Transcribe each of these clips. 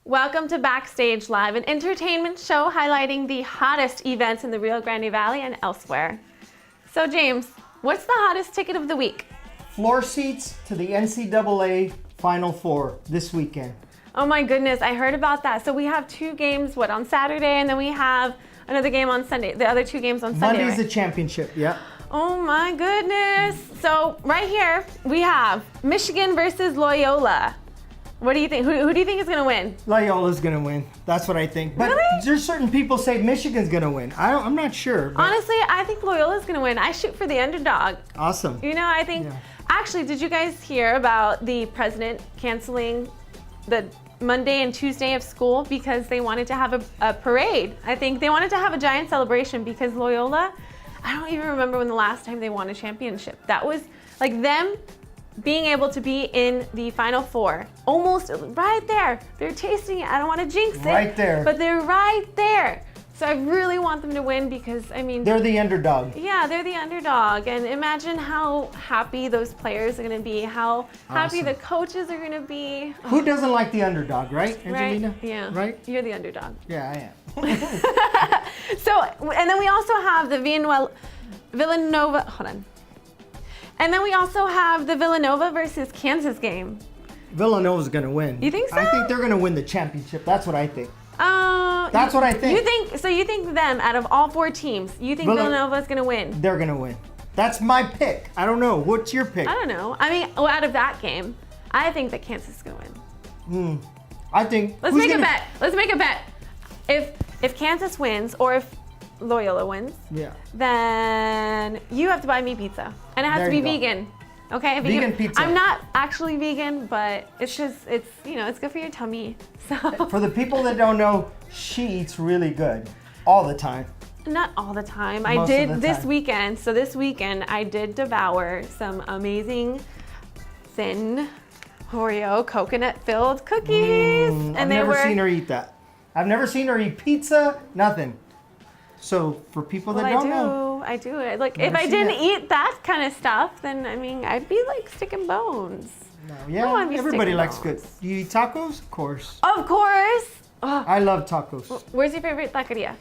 Welcome to Backstage Live, an entertainment show highlighting the hottest events in the Rio Grande Valley and elsewhere. So James, what's the hottest ticket of the week? Floor seats to the NCAA Final Four this weekend. Oh my goodness, I heard about that. So we have two games, on Saturday, and then we have another game on Sunday. The other two games on Sunday, Monday's right? the championship, yeah. Oh my goodness. So right here, we have Michigan versus Loyola. What do you think? Who do you think is going to win? Loyola's going to win. That's what I think. But Really? there's certain people say Michigan's going to win. I'm not sure. But Honestly, I think Loyola's going to win. I shoot for the underdog. awesome. You know, I think, Yeah. Actually, did you guys hear about the president canceling the Monday and Tuesday of school because they wanted to have a parade? I think they wanted to have a giant celebration because Loyola, I don't even remember when the last time they won a championship. That was like them being able to be in the Final Four, almost right there. They're tasting it. I don't want to jinx it. Right there. But they're right there. So I really want them to win because, I mean, They're the underdog. yeah, they're the underdog. And imagine how happy those players are going to be, how happy Awesome. the coaches are going to be. Who doesn't like the underdog, right, Angelina? Right? Yeah. Right? You're the underdog. Yeah, I am. So, and then we also have the Villanova, hold on. And then we also have the Villanova versus Kansas game. Villanova's going to win. You think so? I think they're going to win the championship. That's what I think. That's what I think. You think them, out of all four teams, you think Villanova is going to win? They're going to win. That's my pick. I don't know. What's your pick? I don't know. I mean, out of that game, I think that Kansas is going to win. I think. Let's make a bet. Let's make a bet. If Kansas wins, or if Loyola wins, Yeah. then you have to buy me pizza, and it has There to be you go. vegan. Okay, Vegan pizza. I'm not actually vegan, but it's just it's good for your tummy. So For the people that don't know, she eats really good all the time. not all the time. I Most of did the this time. weekend. So this weekend I did devour some amazing thin Oreo coconut-filled cookies, and I've they never were. seen her eat that. I've never seen her eat pizza, nothing. So for people that Well, don't know, I do it. Like, Never if I seen didn't it. eat that kind of stuff, then I mean, I'd be like sticking bones. no, I wanna yeah, be everybody sticking likes bones. good. You eat tacos? Of course. Of course. Oh, I love tacos. where's your favorite taqueria?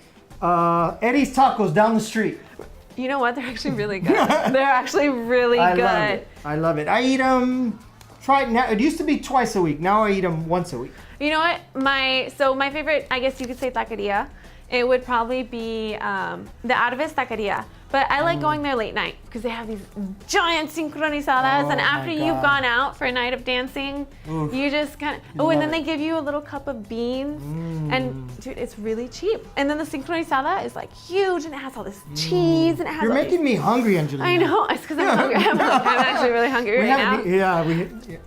Eddie's Tacos down the street. You know what? They're actually really good. They're actually really I good. love it. I love it. I eat them. Try it now. It used to be twice a week. Now I eat them once a week. You know what? My favorite, I guess you could say taqueria. It would probably be the Arves taqueria. But I like going there late night because they have these giant sincronizadas, Oh and after my you've God. gone out for a night of dancing, Oof. you just kind of. Oh, love and then it. they give you a little cup of beans, and dude, it's really cheap. And then the sincronizada is like huge, and it has all this cheese, and it has. You're all making these, me hungry, Angelina. I know. It's because I'm hungry. I'm actually really hungry We right now. haven't. Yeah,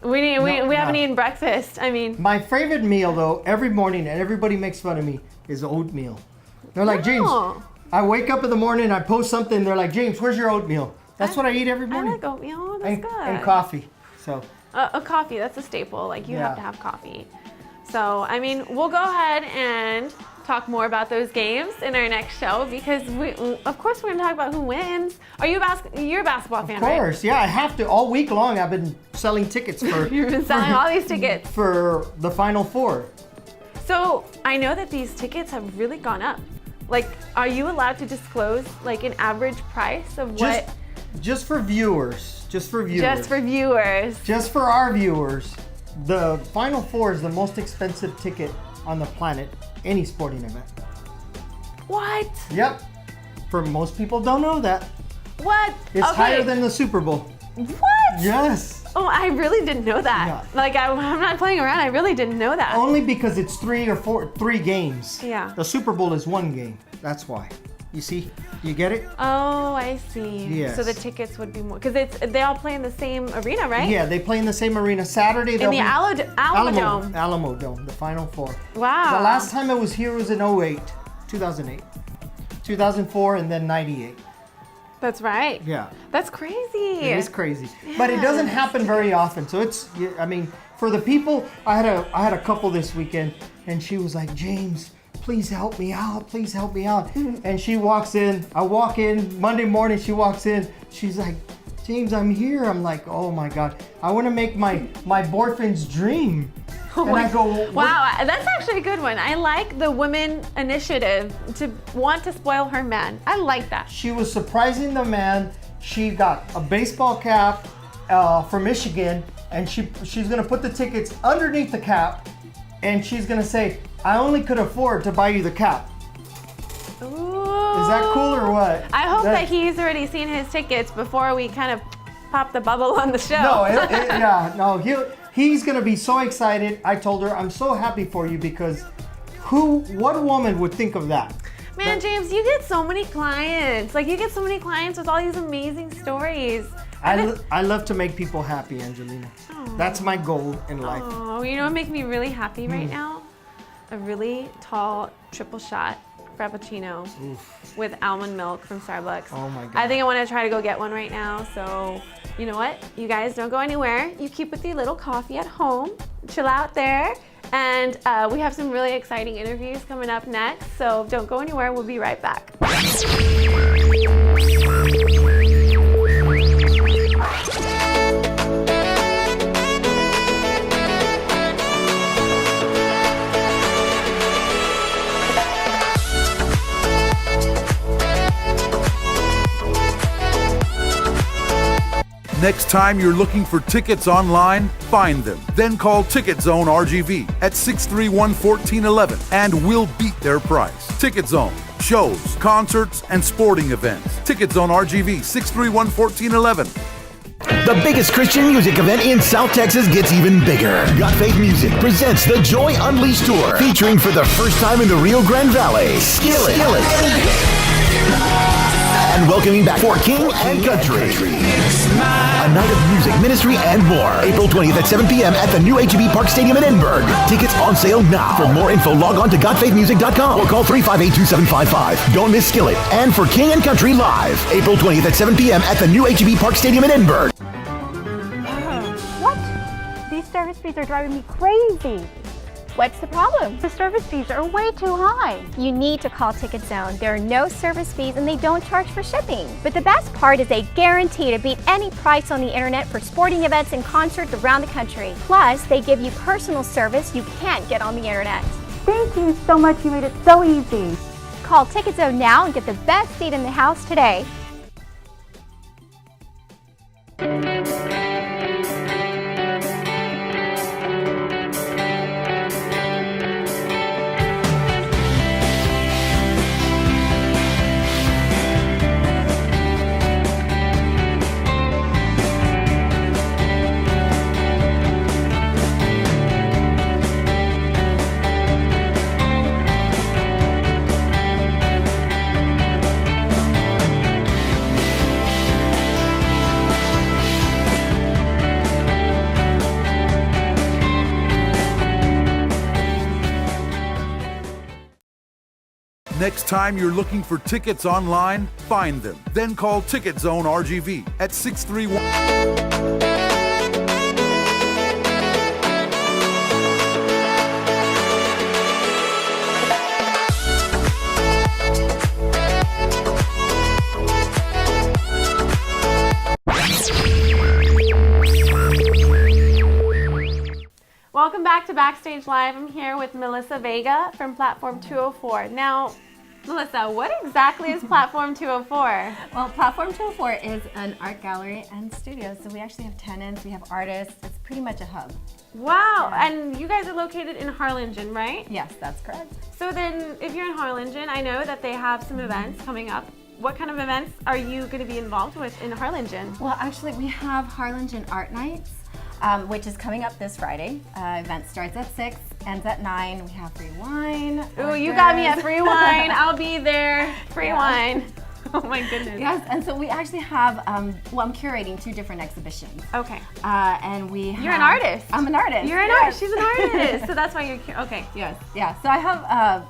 We haven't no. eaten breakfast. I mean, My favorite meal, though, every morning, and everybody makes fun of me, is oatmeal. They're like, James, Oh. I wake up in the morning, I post something, they're like, James, where's your oatmeal? That's what I eat every I morning. like oatmeal. That's and, good. and coffee. So, A coffee, that's a staple. Like, you have Yeah. to have coffee. So, I mean, we'll go ahead and talk more about those games in our next show because of course, we're going to talk about who wins. Are you you're a basketball fan, of right? course, yeah, I have to. All week long, I've been selling tickets for, You've been selling all these tickets. for the Final Four. So, I know that these tickets have really gone up. Like, are you allowed to disclose, like, an average price of what? Just for viewers. Just for viewers. Just for viewers. Just for our viewers, the Final Four is the most expensive ticket on the planet, any sporting event. What? Yep. For most people don't know that. What? It's Okay. higher than the Super Bowl. What? Yes. Oh, I really didn't know that. Yeah. Like, I'm not playing around. I really didn't know that. Only because it's three games. Yeah. The Super Bowl is one game. That's why. You see? You get it? Oh, I see. Yes. So the tickets would be more because they all play in the same arena, right? Yeah, they play in the same arena. Saturday, In they'll the be Alamo Dome. Alamo Dome, the Final Four. Wow. The last time it was here was in 2008. 2004, and then 98. That's right. Yeah. That's crazy. It is crazy, but it doesn't happen very often. So I mean, for the people, I had a couple this weekend, and she was like, James, please help me out, please help me out. And she walks in, I walk in, Monday morning, she walks in, she's like, James, I'm here. I'm like, oh my God, I want to make my boyfriend's dream And I go, "What?" Wow, that's actually a good one. I like the women initiative to want to spoil her man. I like that. She was surprising the man. She got a baseball cap from Michigan, and she's gonna put the tickets underneath the cap, and she's gonna say, "I only could afford to buy you the cap." Ooh. Is that cool or what? I hope that he's already seen his tickets before we kind of pop the bubble on the show. No, he's gonna be so excited. I told her, I'm so happy for you because what woman would think of that? Man, James, you get so many clients. Like, you get so many clients with all these amazing stories. I love to make people happy, Angelina. Aww. That's my goal in life. Oh, you know what makes me really happy right now? A really tall triple shot Frappuccino with almond milk from Starbucks. Oh my God. I think I want to try to go get one right now. So, you know what? You guys don't go anywhere. You keep with your little coffee at home. Chill out there. And we have some really exciting interviews coming up next. So don't go anywhere. We'll be right back. Next time you're looking for tickets online, find them. Then call Ticket Zone RGV at 631-1411 and we'll beat their price. Ticket Zone. Shows, concerts, and sporting events. Ticket Zone RGV 631-1411. The biggest Christian music event in South Texas gets even bigger. Got Faith Music presents the Joy Unleashed Tour, featuring for the first time in the Rio Grande Valley, Skillet. And welcoming back for King and Country. A night of music, ministry, and more. April 20th at 7 p.m. at the new HEB Park Stadium in Edinburgh. Tickets on sale now. For more info, log on to GodFaithMusic.com or call 358-2755. Don't miss Skillet and for King and Country live. April 20th at 7 p.m. at the new HEB Park Stadium in Edinburgh. What? These service fees are driving me crazy. What's the problem? The service fees are way too high. You need to call Ticket Zone. There are no service fees and they don't charge for shipping. But the best part is they guarantee to beat any price on the internet for sporting events and concerts around the country. Plus, they give you personal service you can't get on the internet. Thank you so much. You made it so easy. Call Ticket Zone now and get the best seat in the house today. Next time you're looking for tickets online, find them. Then call Ticket Zone RGV at 631. Welcome back to Backstage Live. I'm here with Melissa Vega from Platform 204. Now, Melissa, what exactly is Platform 204? Well, Platform 204 is an art gallery and studio. So we actually have tenants, we have artists. It's pretty much a hub. Wow, Yeah. and you guys are located in Harlingen, right? Yes, that's correct. So then, if you're in Harlingen, I know that they have some events coming up. What kind of events are you going to be involved with in Harlingen? Well, actually, we have Harlingen Art Nights, which is coming up this Friday. Event starts at 6, ends at 9. We have free wine. Ooh, you got me at orders. free wine. I'll be there. Free Yeah. wine. Oh my goodness. Yes, and so we actually have, well, I'm curating 2 different exhibitions. Okay. And we have, You're an artist. I'm an artist. You're an yes. artist. She's an artist. So that's why you're okay. Yes, yeah. So I have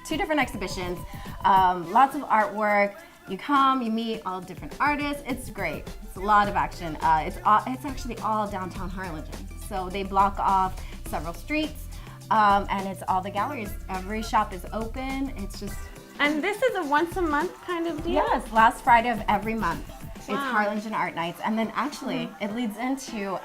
2 different exhibitions, lots of artwork. You come, you meet all different artists. It's great. It's a lot of action. It's actually all downtown Harlingen. So they block off several streets, and it's all the galleries. Every shop is open. It's just And this is a once a month kind of deal? yes, last Friday of every month. It's Harlingen Art Nights, and then actually it leads into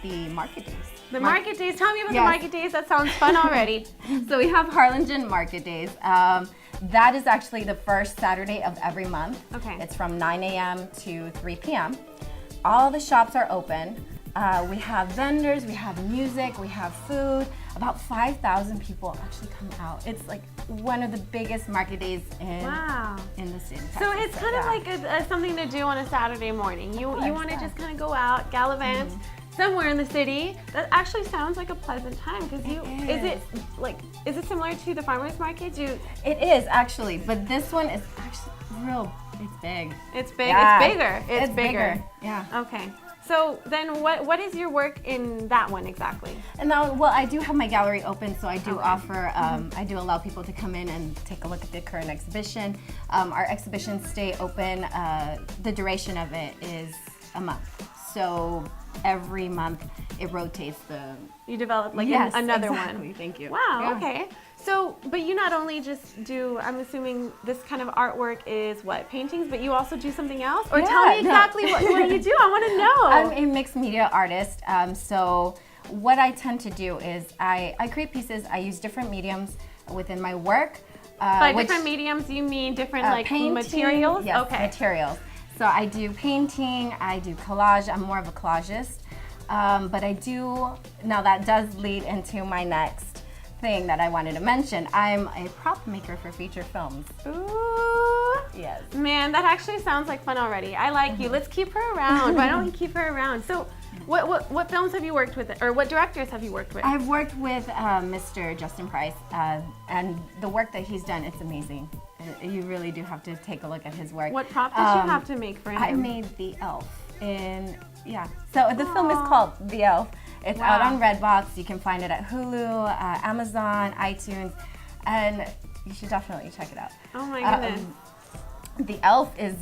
the market days. The market days. Tell me about the market days. That sounds fun already. So we have Harlingen Market Days. That is actually the first Saturday of every month. Okay. It's from 9 a.m. to 3 p.m. All the shops are open. We have vendors, we have music, we have food. About 5,000 people actually come out. It's like one of the biggest market days in the city. So it's kind of like something to do on a Saturday morning. You want to just kind of go out, gallivant somewhere in the city. That actually sounds like a pleasant time because is it similar to the farmers market? It is actually, but this one is actually real. It's big. It's big. Yeah. It's bigger. It's bigger. Yeah. Okay. So then what is your work in that one exactly? And now, well, I do have my gallery open, so I do offer, I do allow people to come in and take a look at the current exhibition. Our exhibitions stay open. The duration of it is a month. So every month it rotates You develop like another one. Thank you. Wow, Yeah. okay. So, but you not only just do, I'm assuming this kind of artwork is what, paintings, but you also do something else? Or tell me exactly what you do, I want to know. I'm a mixed media artist, so what I tend to do is I create pieces, I use different mediums within my work. By different mediums, you mean different like painting, materials? Yes, okay. materials. So I do painting, I do collage, I'm more of a collagist. But I do, now that does lead into my next thing that I wanted to mention. I'm a prop maker for feature films. Ooh. Yes. Man, that actually sounds like fun already. I like you. Let's keep her around. Why don't we keep her around? So what films have you worked with, or what directors have you worked with? I've worked with Mr. Justin Price, and the work that he's done, it's amazing. You really do have to take a look at his work. What prop did you have to make for him? I made the elf so the film is called The Elf. It's out on Redbox. You can find it at Hulu, Amazon, iTunes, and you should definitely check it out. Oh my goodness. The Elf is,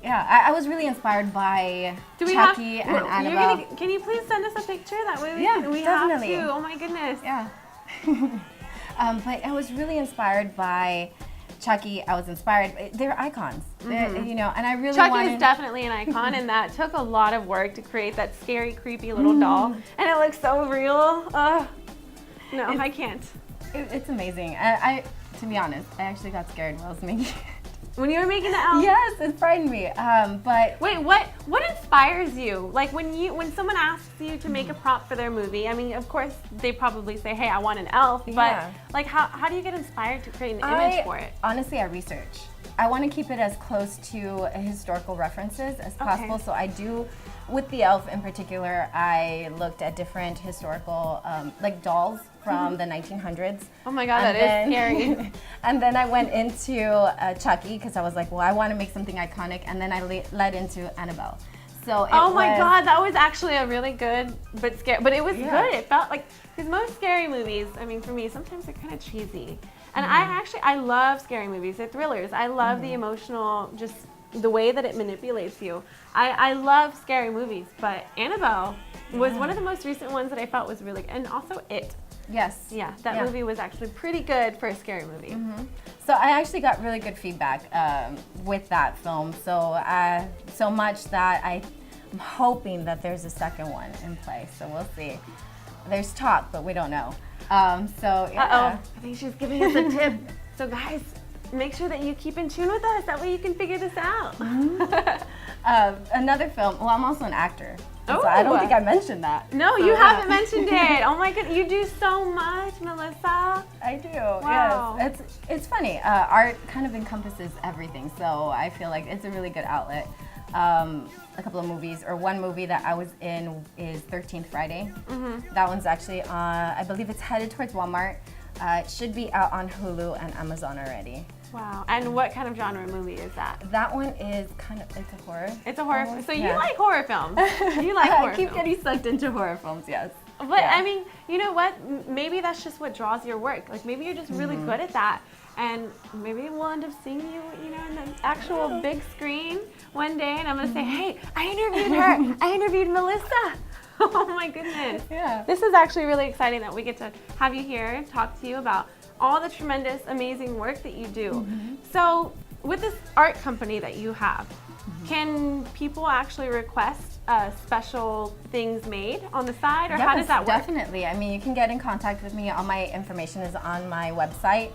I was really inspired by Chucky and Annabelle. Can you please send us a picture? That way we definitely. have to. Oh my goodness. Yeah. But I was really inspired by Chucky. I was inspired. They're icons, and I really Chucky is definitely an icon, and that took a lot of work to create that scary, creepy little doll, and it looks so real. No, I can't. It's amazing. To be honest, I actually got scared while I was making it. When you were making the elf? Yes, it frightened me. But wait, what inspires you? Like when someone asks you to make a prop for their movie, I mean, of course they probably say, "Hey, I want an elf," but like how do you get inspired to create an image for it? Honestly, I research. I want to keep it as close to historical references as possible. So I do, with the elf in particular, I looked at different historical like dolls from the 1900s. Oh my God, that is scary. And then I went into Chucky because I was like, well, I want to make something iconic. And then I led into Annabelle. So oh my God, that was actually a really good but scary. But it was good. It felt like, because most scary movies, I mean, for me, sometimes they're kind of cheesy. And I love scary movies. They're thrillers. I love the emotional, just the way that it manipulates you. I love scary movies, but Annabelle was one of the most recent ones that I felt was really good. And also It. Yes. Yeah, that movie was actually pretty good for a scary movie. So I actually got really good feedback with that film. So so much that I'm hoping that there's a second one in place. So we'll see. There's talk, but we don't know. I think she's giving us a tip. So guys, make sure that you keep in tune with us. That way you can figure this out. Another film. Well, I'm also an actor. So I don't think I mentioned that. No, you haven't mentioned it. Oh my God, you do so much, Melissa. I do. Wow. Yes. It's funny. Art kind of encompasses everything, so I feel like it's a really good outlet. A couple of movies, or one movie that I was in is 13th Friday. That one's actually on, I believe it's headed towards Walmart. It should be out on Hulu and Amazon already. Wow. And what kind of genre movie is that? That one is it's a horror. It's a horror film. So you like horror films. You like horror I keep films. getting sucked into horror films, yes. But I mean, you know what? Maybe that's just what draws your work. Like maybe you're just really good at that. And maybe we'll end up seeing you, in the actual big screen one day, and I'm gonna say, hey, I interviewed her. I interviewed Melissa. Oh my goodness. Yeah. This is actually really exciting that we get to have you here, talk to you about all the tremendous, amazing work that you do. So with this art company that you have, can people actually request special things made on the side, or how does that work? Definitely. I mean, you can get in contact with me. All my information is on my website.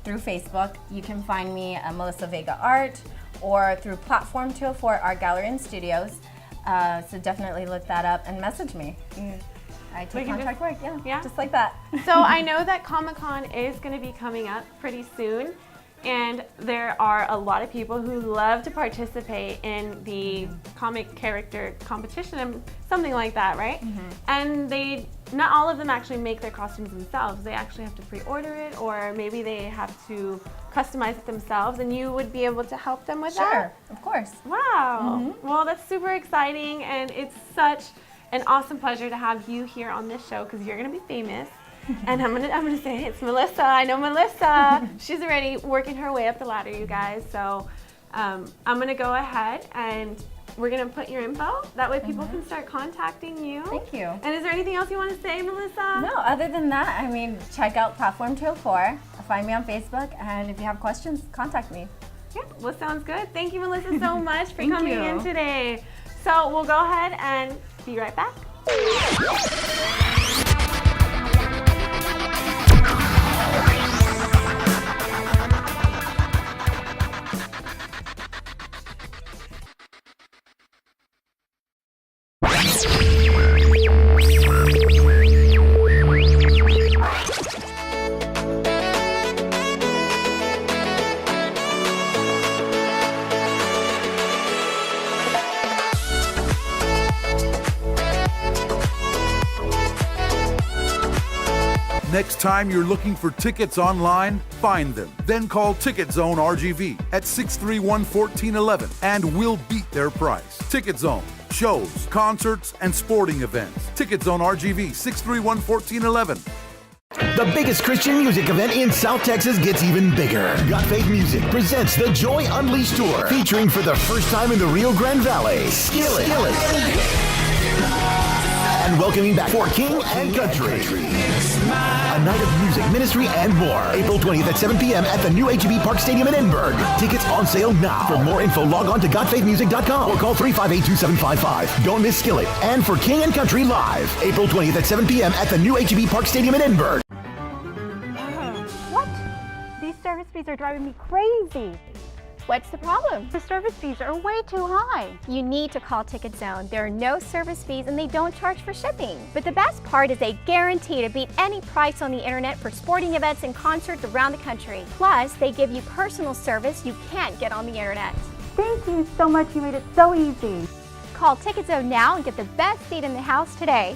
Through Facebook, you can find me at Melissa Vega Art, or through Platform 204 Art Gallery and Studios. So definitely look that up and message me. I take contract work, just like that. So I know that Comic-Con is going to be coming up pretty soon, and there are a lot of people who love to participate in the comic character competition and something like that, right? And not all of them actually make their costumes themselves. They actually have to pre-order it, or maybe they have to customize it themselves, and you would be able to help them with that? Sure, of course. Wow. Well, that's super exciting, and it's such an awesome pleasure to have you here on this show, because you're going to be famous. And I'm gonna say it's Melissa. I know Melissa. She's already working her way up the ladder, you guys. So I'm gonna go ahead and we're gonna put your info. That way people can start contacting you. Thank you. And is there anything else you want to say, Melissa? No, other than that, I mean, check out Platform 204. Find me on Facebook, and if you have questions, contact me. Yeah, well, sounds good. Thank you, Melissa, so much for coming in today. So we'll go ahead and be right back. Next time you're looking for tickets online, find them. Then call Ticket Zone RGV at 631-1411 and we'll beat their price. Ticket Zone. Shows, concerts, and sporting events. Ticket Zone RGV 631-1411. The biggest Christian music event in South Texas gets even bigger. Got Faith Music presents the Joy Unleashed Tour, featuring for the first time in the Rio Grande Valley, Skillet. And welcoming back For King and Country. A night of music, ministry, and more. April 20th at 7 p.m. at the new HEB Park Stadium in Edinburgh. Tickets on sale now. For more info, log on to godfaithmusic.com or call 358-2755. Don't miss Skillet and For King and Country live. April 20th at 7 p.m. at the new HEB Park Stadium in Edinburgh. What? These service fees are driving me crazy. What's the problem? The service fees are way too high. You need to call Ticket Zone. There are no service fees and they don't charge for shipping. But the best part is they guarantee to beat any price on the internet for sporting events and concerts around the country. Plus, they give you personal service you can't get on the internet. Thank you so much. You made it so easy. Call Ticket Zone now and get the best seat in the house today.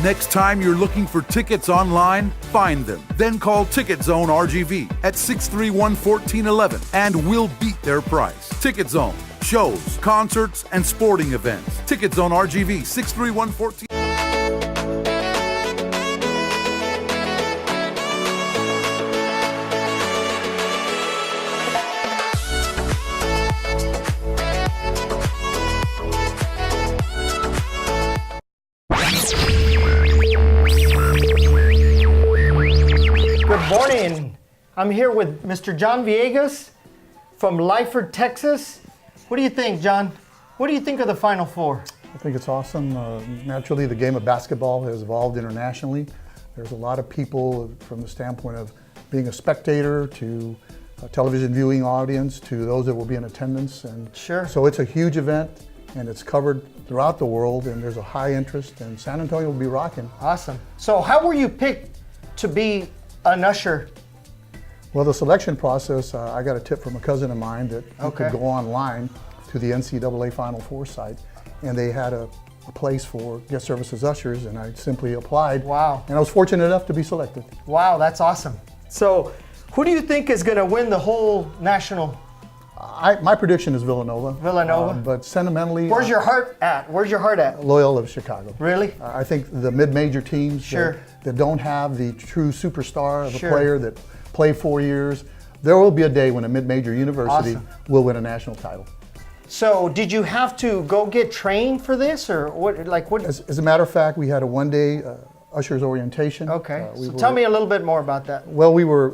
Next time you're looking for tickets online, find them. Then call Ticket Zone RGV at 631-1411 and we'll beat their price. Ticket Zone. Shows, concerts, and sporting events. Ticket Zone RGV 631-1411. Good morning. I'm here with Mr. John Villegas from Lyford, Texas. What do you think, John? What do you think of the Final Four? I think it's awesome. Naturally, the game of basketball has evolved internationally. There's a lot of people from the standpoint of being a spectator to a television viewing audience to those that will be in attendance. And Sure. So it's a huge event and it's covered throughout the world and there's a high interest and San Antonio will be rocking. Awesome. So how were you picked to be an usher? Well, the selection process, I got a tip from a cousin of mine that you could go online to the NCAA Final Four site, and they had a a place for guest services ushers, and I simply applied. Wow. And I was fortunate enough to be selected. Wow, that's awesome. So, who do you think is going to win the whole national? My prediction is Villanova. Villanova? But sentimentally, Where's your heart at? Where's your heart at? Loyola of Chicago. Really? I think the mid-major teams Sure. that don't have the true superstar of a Sure. player that play 4 years, there will be a day when a mid-major university Awesome. will win a national title. So, did you have to go get trained for this, or what? Like what? As a matter of fact, we had a one-day ushers orientation. Okay. So tell me a little bit more about that. Well, we were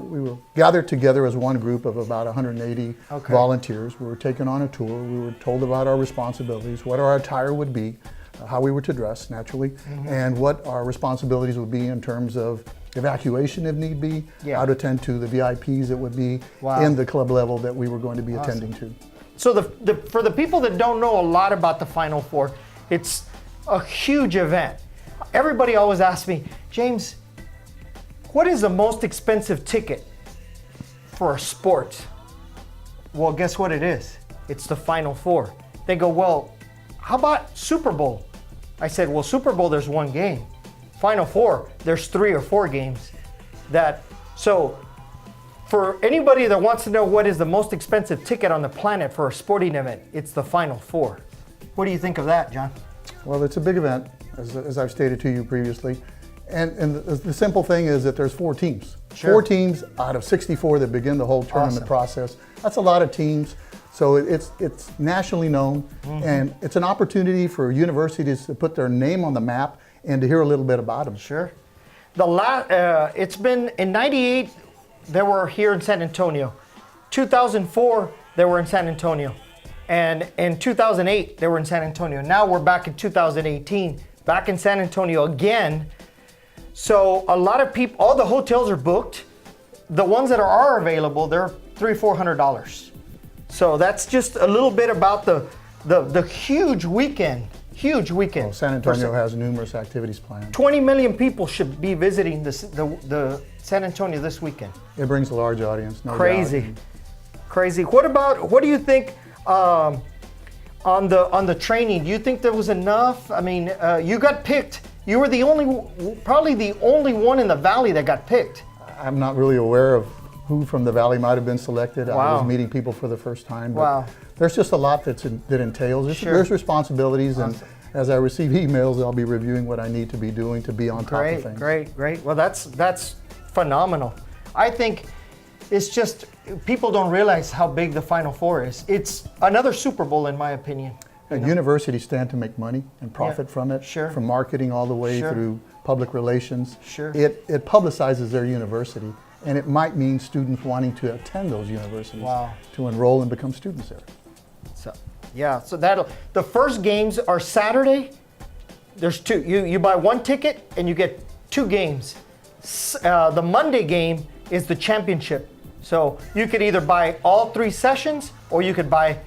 gathered together as one group of about 180 Okay. volunteers. We were taken on a tour. We were told about our responsibilities, what our attire would be, how we were to dress naturally, Mm-hmm. and what our responsibilities would be in terms of evacuation if need be, Yeah. how to attend to the VIPs that would be Wow. in the club level that we were going to be attending to. So for the people that don't know a lot about the Final Four, it's a huge event. Everybody always asks me, James, what is the most expensive ticket for a sport? Well, guess what it is? It's the Final Four. They go, well, how about Super Bowl? I said, well, Super Bowl, there's one game. Final Four, there's 3 or 4 games. So for anybody that wants to know what is the most expensive ticket on the planet for a sporting event, it's the Final Four. What do you think of that, John? Well, it's a big event, as I've stated to you previously. And the simple thing is that there's 4 teams. Sure. 4 teams out of 64 that begin the whole tournament Awesome. process. That's a lot of teams. So it's nationally known, and it's an opportunity for universities to put their name on the map and to hear a little bit about them. Sure. It's been in '98. They were here in San Antonio. 2004, they were in San Antonio, and in 2008, they were in San Antonio. Now we're back in 2018, back in San Antonio again. So a lot of people, all the hotels are booked. The ones that are available, they're $300-400. So that's just a little bit about the huge weekend. Huge weekend. Well, San Antonio has numerous activities planned. 20 million people should be visiting the San Antonio this weekend. It brings a large audience. No Crazy, doubt. crazy. What do you think on the training? Do you think there was enough? I mean, you got picked. You were probably the only one in the Valley that got picked. I'm not really aware of who from the Valley might have been selected. I Wow. was meeting people for the first time. But Wow. There's just a lot that entails. Sure. There's responsibilities, and Awesome. as I receive emails, I'll be reviewing what I need to be doing to be on top of things. Great. Well, that's phenomenal. I think it's just people don't realize how big the Final Four is. It's another Super Bowl, in my opinion. Universities stand to make money and profit from it, Sure. from marketing all the way Sure. through public relations. Sure. It publicizes their university, and it might mean students wanting to attend those universities Wow. to enroll and become students there. So the first games are Saturday. There's 2. You buy 1 ticket and you get 2 games. The Monday game is the championship. So you could either buy all 3 sessions, or you could buy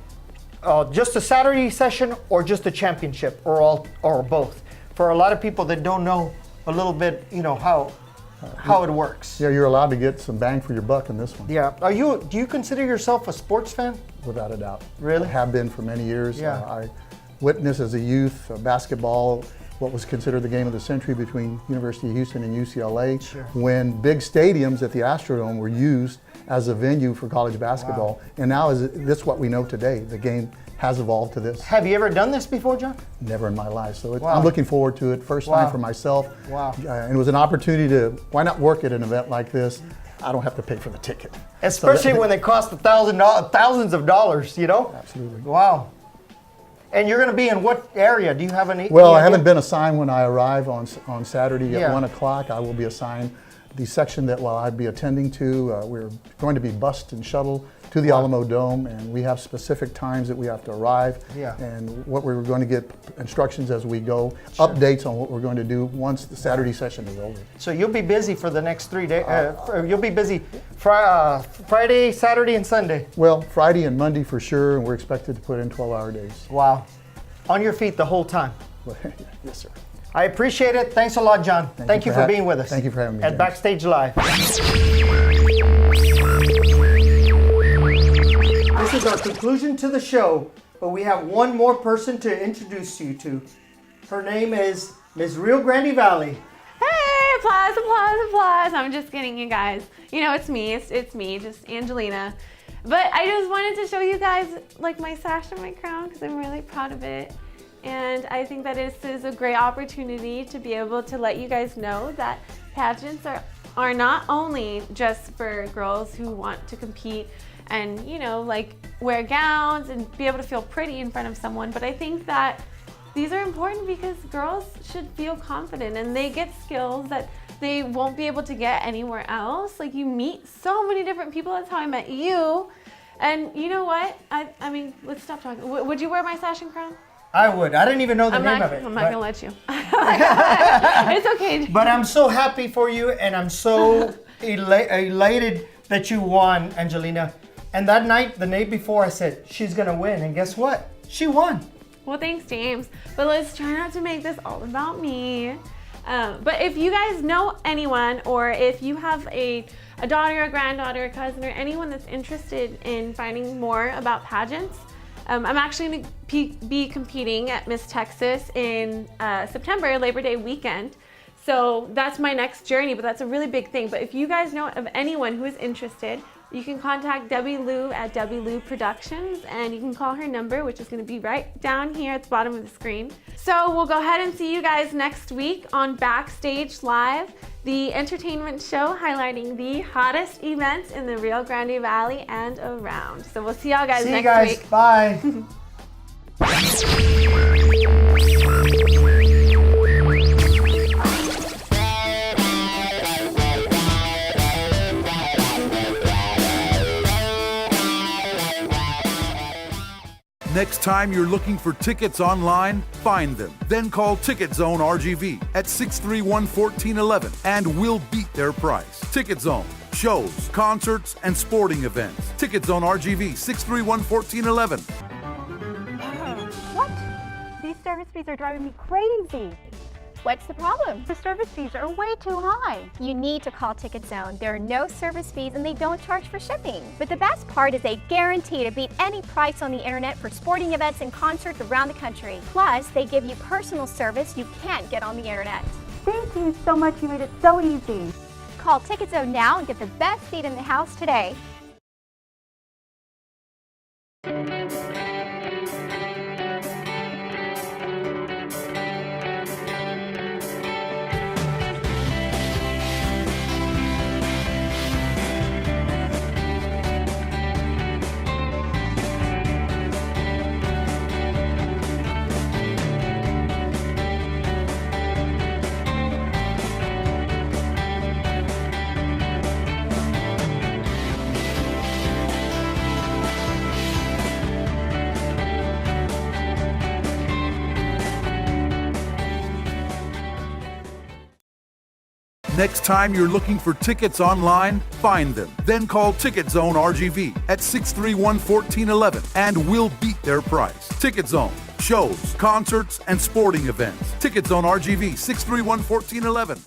just a Saturday session, or just the championship, or both. For a lot of people that don't know a little bit, how it works. Yeah, you're allowed to get some bang for your buck in this one. Yeah. Do you consider yourself a sports fan? Without a doubt. Really? I have been for many years. Yeah. I witnessed as a youth basketball, what was considered the game of the century between University of Houston and UCLA, Sure. when big stadiums at the Astrodome were used as a venue for college basketball. And now this what we know today. The game has evolved to this. Have you ever done this before, John? Never in my life. So Wow. I'm looking forward to it. First Wow. time for myself. Wow. And it was an opportunity why not work at an event like this? I don't have to pay for the ticket. Especially when they cost thousands of dollars, Absolutely. Wow. And you're going to be in what area? Do you have any? Well, any I haven't idea? been assigned when I arrive on Saturday Yeah. at 1 o'clock. I will be assigned the section that I'll be attending to. We're going to be bused and shuttled to the Alamo Dome, and we have specific times that we have to arrive. Yeah. And what we're going to get instructions as we go, updates on what we're going to do once the Saturday session is over. So you'll be busy for the next 3 days. You'll be busy Friday, Saturday, and Sunday. Well, Friday and Monday for sure, and we're expected to put in 12-hour days. Wow. On your feet the whole time. Yes, sir. I appreciate it. Thanks a lot, John. Thank you for being with us. Thank you for having me, At James. Backstage Live. This is our conclusion to the show, but we have one more person to introduce you to. Her name is Miss Rio Grande Valley. Hey, applause, applause, applause. I'm just kidding, you guys. You know, it's me. It's me, just Angelina. But I just wanted to show you guys like my sash and my crown because I'm really proud of it. And I think that this is a great opportunity to be able to let you guys know that pageants are not only just for girls who want to compete and, you know, like wear gowns and be able to feel pretty in front of someone, but I think that these are important because girls should feel confident and they get skills that they won't be able to get anywhere else. Like you meet so many different people. That's how I met you. And you know what? I mean, let's stop talking. Would you wear my sash and crown? I would. I didn't even know the name of it. I'm not gonna let you. It's okay. But I'm so happy for you, and I'm so elated that you won, Angelina. And that night, the night before, I said she's gonna win, and guess what? She won. Well, thanks, James. But let's try not to make this all about me. But if you guys know anyone, or if you have a daughter, a granddaughter, a cousin, or anyone that's interested in finding more about pageants, I'm actually going to be competing at Miss Texas in September, Labor Day weekend. So that's my next journey, but that's a really big thing. But if you guys know of anyone who is interested, you can contact Debbie Lou at Debbie Lou Productions, and you can call her number, which is going to be right down here at the bottom of the screen. So we'll go ahead and see you guys next week on Backstage Live, the entertainment show highlighting the hottest events in the Rio Grande Valley and around. So we'll see y'all guys next week. Bye. Next time you're looking for tickets online, find them. Then call Ticket Zone RGV at 631-1411 and we'll beat their price. Ticket Zone. Shows, concerts, and sporting events. Ticket Zone RGV 631-1411. What? These service fees are driving me crazy. What's the problem? The service fees are way too high. You need to call Ticket Zone. There are no service fees and they don't charge for shipping. But the best part is they guarantee to beat any price on the internet for sporting events and concerts around the country. Plus, they give you personal service you can't get on the internet. Thank you so much. You made it so easy. Call Ticket Zone now and get the best seat in the house today. Next time you're looking for tickets online, find them. Then call Ticket Zone RGV at 631-1411 and we'll beat their price. Ticket Zone. Shows, concerts, and sporting events. Ticket Zone RGV 631-1411.